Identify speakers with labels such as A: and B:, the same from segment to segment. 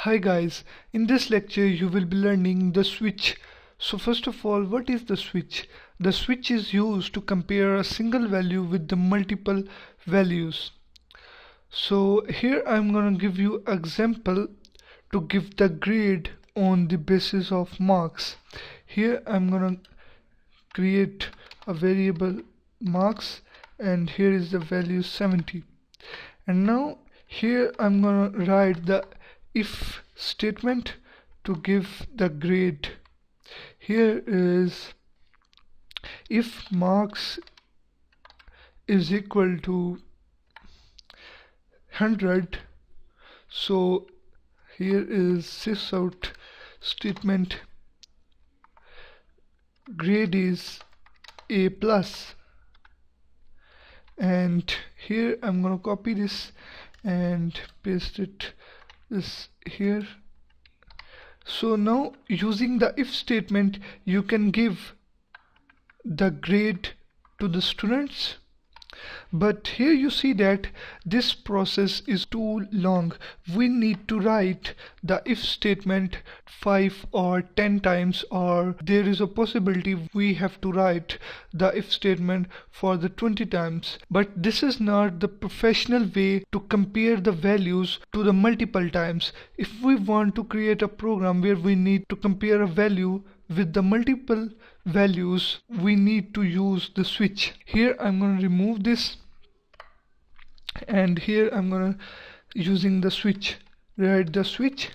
A: Hi guys, in this lecture you will be learning the switch. So first of all, what is the switch? The switch is used to compare a single value with the multiple values. So here I'm gonna give you example to give the grade on the basis of marks. Here I'm gonna create a variable marks and here is the value 70. And now here I'm gonna write the if statement to give the grade. Here is if marks is equal to 100, so here is sysout statement, grade is A plus, and here I'm gonna copy this and paste it this here. So now using the if statement you can give the grade to the students, but here you see that this process is too long. We need to write the if statement 5 or 10 times, or there is a possibility we have to write the if statement for the 20 times. But this is not the professional way to compare the values to the multiple times. If we want to create a program where we need to compare a value with the multiple values, we need to use the switch. Here I'm going to remove this, and here I'm gonna using the switch, write the switch,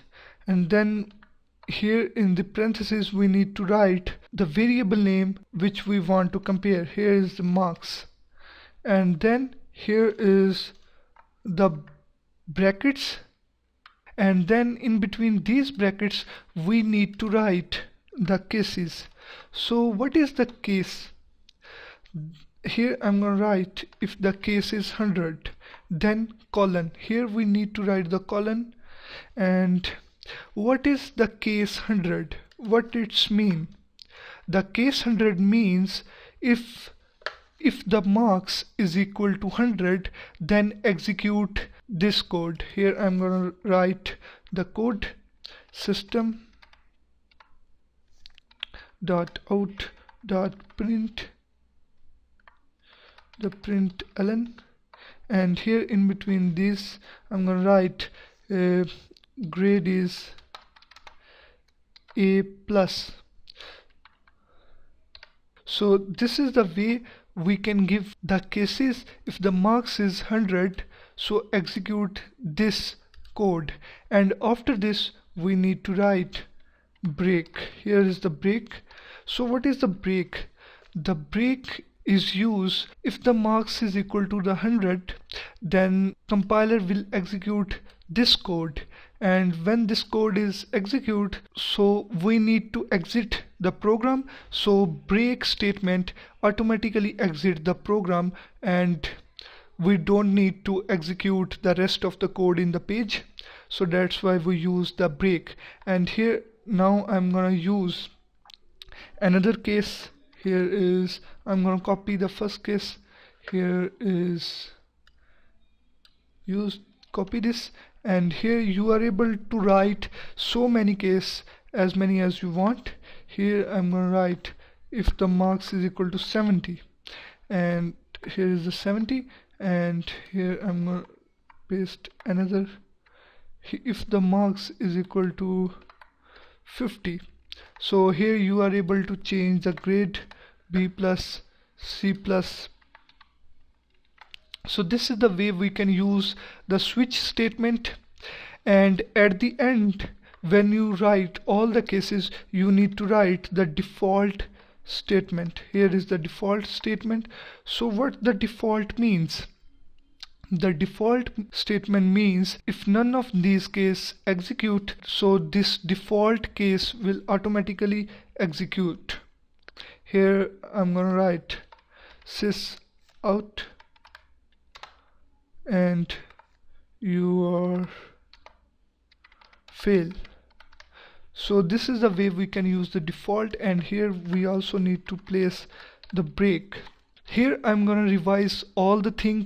A: and then here in the parentheses we need to write the variable name which we want to compare. Here is the marks, and then here is the brackets, and then in between these brackets we need to write the cases. So what is the case? Here I'm going to write if the case is 100, then colon. Here we need to write the colon. And what is the case 100? What it's mean? The case 100 means if the marks is equal to 100, then execute this code. Here I'm going to write the code system dot out dot print the println, and here in between these I'm gonna write grade is A plus. So this is the way we can give the cases. If the marks is 100, so execute this code, and after this we need to write break. Here is the break. So what is the break? The break is used if the marks is equal to the 100, then compiler will execute this code, and when this code is executed, so we need to exit the program. So break statement automatically exit the program, and we don't need to execute the rest of the code in the page. So that's why we use the break. And here now I'm gonna use another case. Here is I'm gonna copy the first case. Here is copy this, and here you are able to write so many cases, as many as you want. Here I'm gonna write if the marks is equal to 70, and here is the 70, and here I'm gonna paste another if the marks is equal to 50. So here you are able to change the grade B plus, C plus. So this is the way we can use the switch statement. And at the end, when you write all the cases, you need to write the default statement. Here is the default statement. So what the default means? The default statement means if none of these cases execute, so this default case will automatically execute. Here I'm gonna write sysout and your fail. So this is the way we can use the default, and here we also need to place the break. Here I'm gonna revise all the thing.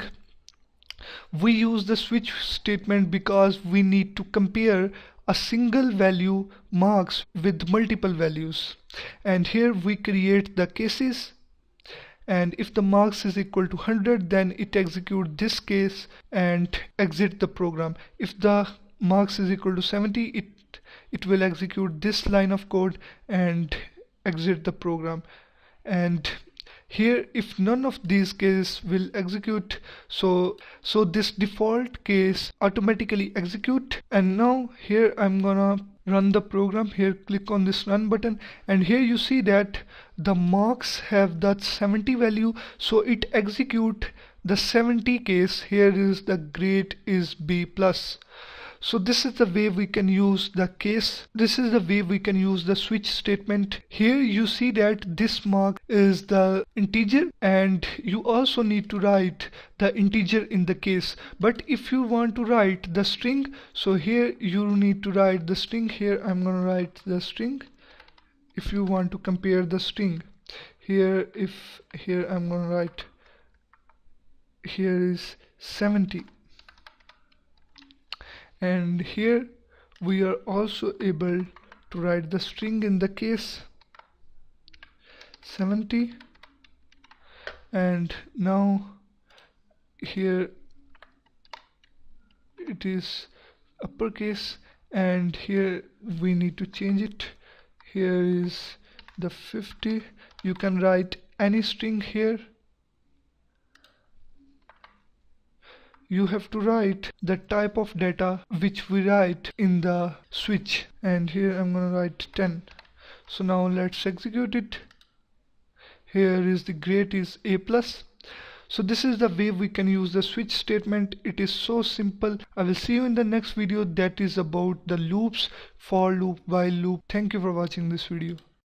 A: We use the switch statement because we need to compare a single value marks with multiple values. And here we create the cases, and if the marks is equal to 100, then it execute this case and exit the program. If the marks is equal to 70, it will execute this line of code and exit the program. And here if none of these cases will execute, so this default case automatically execute. And now here I'm gonna run the program. Here click on this run button, and here you see that the marks have that 70 value, so it execute the 70 case. Here is the grade is B plus. So this is the way we can use the case. This is the way we can use the switch statement. Here you see that this mark is the integer, and you also need to write the integer in the case. But if you want to write the string, so here you need to write the string. Here I'm gonna write the string. If you want to compare the string, here I'm gonna write, here is 70. And here we are also able to write the string in the case 70. And now here it is uppercase, and here we need to change it. Here is the 50. You can write any string here. You have to write the type of data which we write in the switch, and here I'm gonna write 10. So now let's execute it. Here is the grade is A plus. So this is the way we can use the switch statement. It is so simple. I will see you in the next video that is about the loops, for loop, while loop. Thank you for watching this video.